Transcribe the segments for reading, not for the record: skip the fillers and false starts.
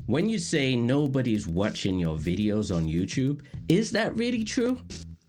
When you say nobody's watching your videos on YouTube, is that really true?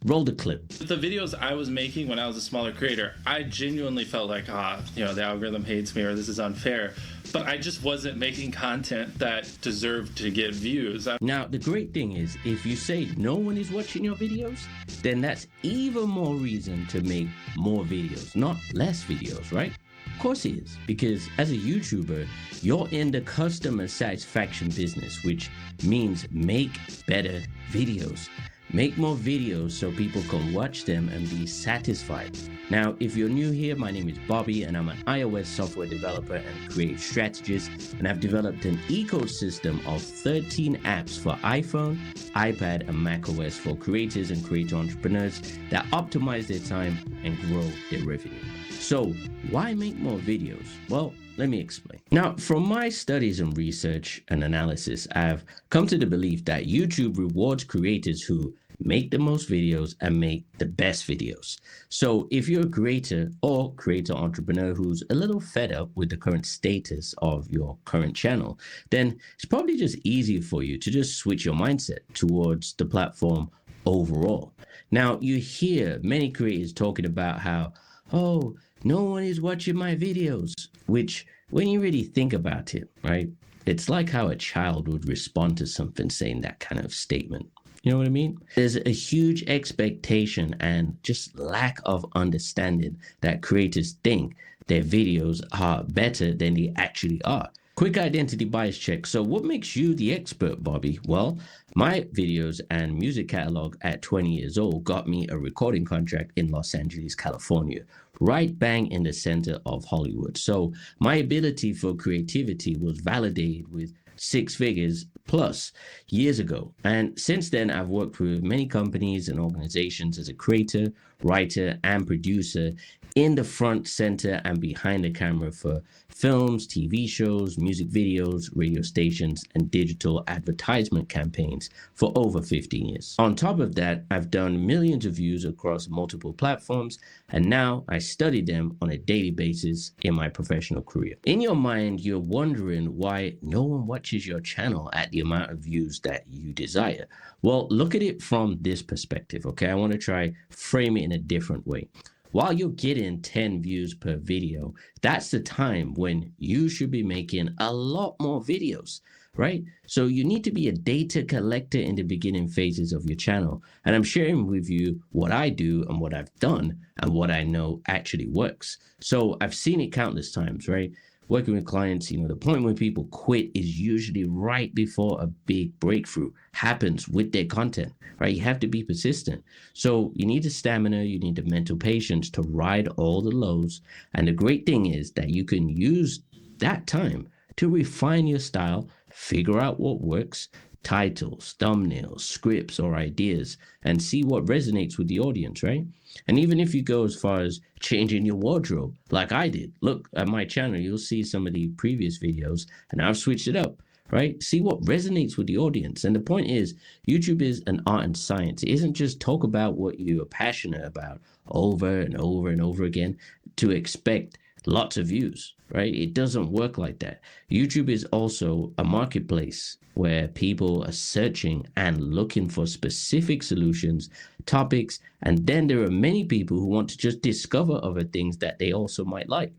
Roll the clip. The videos I was making when I was a smaller creator, I genuinely felt like, the algorithm hates me or this is unfair. But I just wasn't making content that deserved to get views. Now, the great thing is, if you say no one is watching your videos, then that's even more reason to make more videos, not less videos, right? Of course it is, because as a YouTuber, you're in the customer satisfaction business, which means make better videos. Make more videos so people can watch them and be satisfied. Now, if you're new here, my name is Bobby and I'm an iOS software developer and creative strategist, and I've developed an ecosystem of 13 apps for iPhone, iPad, and macOS for creators and creator entrepreneurs that optimize their time and grow their revenue. So, why make more videos? Well, let me explain. Now, from my studies and research and analysis, I've come to the belief that YouTube rewards creators who make the most videos and make the best videos. So if you're a creator or creator entrepreneur who's a little fed up with the current status of your current channel, then it's probably just easier for you to just switch your mindset towards the platform overall. Now, you hear many creators talking about how, oh, no one is watching my videos, which when you really think about it, right, it's like how a child would respond to something saying that kind of statement. You know what I mean? There's a huge expectation and just lack of understanding that creators think their videos are better than they actually are. Quick identity bias check. So what makes you the expert, Bobby? Well, my videos and music catalog at 20 years old got me a recording contract in Los Angeles, California, right bang in the center of Hollywood. So my ability for creativity was validated with 6 figures plus years ago. And since then, I've worked with many companies and organizations as a creator, writer, and producer in the front, center, and behind the camera for films, TV shows, music videos, radio stations, and digital advertisement campaigns for over 15 years. On top of that, I've done millions of views across multiple platforms, and now I study them on a daily basis in my professional career. In your mind, you're wondering why no one watches your channel at the amount of views that you desire. Well, look at it from this perspective, okay? I want to try frame it in a different way. While you're getting 10 views per video, that's the time when you should be making a lot more videos, right? So you need to be a data collector in the beginning phases of your channel. And I'm sharing with you what I do and what I've done and what I know actually works. So I've seen it countless times, right? Working with clients, the point when people quit is usually right before a big breakthrough happens with their content, right? You have to be persistent. So you need the stamina, you need the mental patience to ride all the lows. And the great thing is that you can use that time to refine your style, figure out what works, titles, thumbnails, scripts, or ideas, and see what resonates with the audience, right? And even if you go as far as changing your wardrobe, like I did, look at my channel, you'll see some of the previous videos, and I've switched it up, right? See what resonates with the audience. And the point is, YouTube is an art and science. It isn't just talk about what you are passionate about over and over and over again to expect lots of views, right? It doesn't work like that. YouTube is also a marketplace where people are searching and looking for specific solutions, topics, and then there are many people who want to just discover other things that they also might like.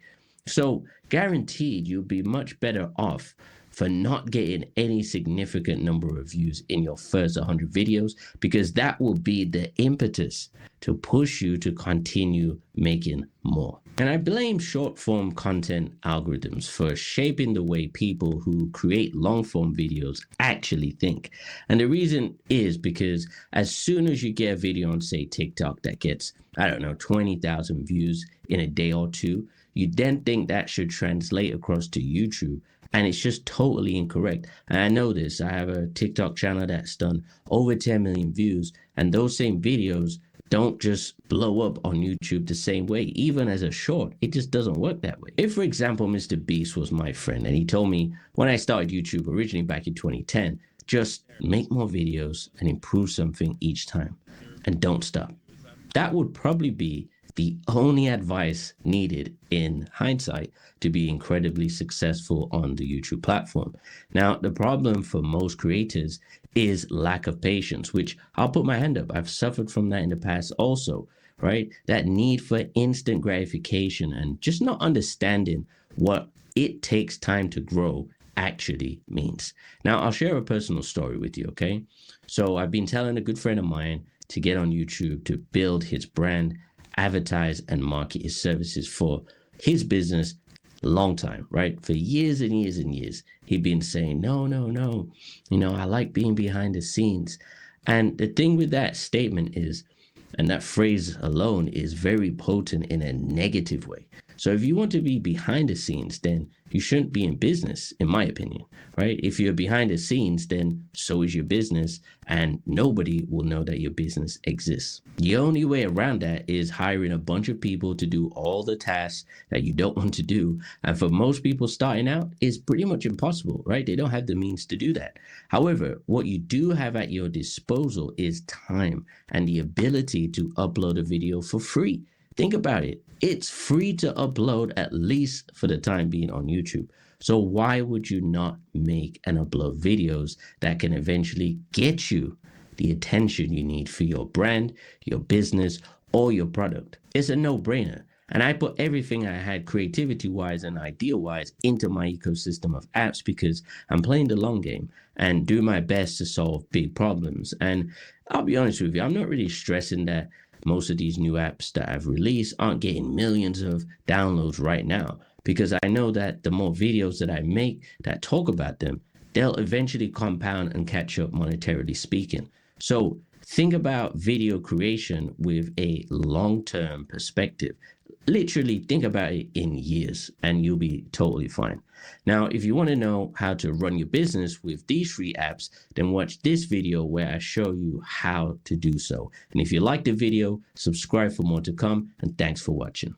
So guaranteed you'll be much better off for not getting any significant number of views in your first 100 videos, because that will be the impetus to push you to continue making more. And I blame short form content algorithms for shaping the way people who create long form videos actually think. And the reason is because as soon as you get a video on, say, TikTok that gets, 20,000 views in a day or two, you then think that should translate across to YouTube. And it's just totally incorrect. And I know this. I have a TikTok channel that's done over 10 million views. And those same videos don't just blow up on YouTube the same way. Even as a short, it just doesn't work that way. If, for example, Mr. Beast was my friend and he told me when I started YouTube originally back in 2010, just make more videos and improve something each time and don't stop. That would probably be the only advice needed in hindsight to be incredibly successful on the YouTube platform. Now, the problem for most creators is lack of patience, which I'll put my hand up. I've suffered from that in the past also, right? That need for instant gratification and just not understanding what it takes time to grow actually means. Now, I'll share a personal story with you, okay? So, I've been telling a good friend of mine to get on YouTube to build his brand, advertise, and market his services for his business long time, right? For years and years and years, he'd been saying, no, no, no, I like being behind the scenes. And the thing with that statement is, and that phrase alone is very potent in a negative way. So if you want to be behind the scenes, then you shouldn't be in business, in my opinion, right? If you're behind the scenes, then so is your business, and nobody will know that your business exists. The only way around that is hiring a bunch of people to do all the tasks that you don't want to do. And for most people starting out, it's pretty much impossible, right? They don't have the means to do that. However, what you do have at your disposal is time and the ability to upload a video for free. Think about it. It's free to upload, at least for the time being, on YouTube. So why would you not make and upload videos that can eventually get you the attention you need for your brand, your business, or your product? It's a no-brainer. And I put everything I had creativity-wise and idea-wise into my ecosystem of apps because I'm playing the long game and do my best to solve big problems. And I'll be honest with you, I'm not really stressing that most of these new apps that I've released aren't getting millions of downloads right now, because I know that the more videos that I make that talk about them, they'll eventually compound and catch up monetarily speaking. So think about video creation with a long-term perspective. Literally think about it in years and you'll be totally fine. Now, if you want to know how to run your business with these free apps, then watch this video where I show you how to do so. And if you like the video, subscribe for more to come, and thanks for watching.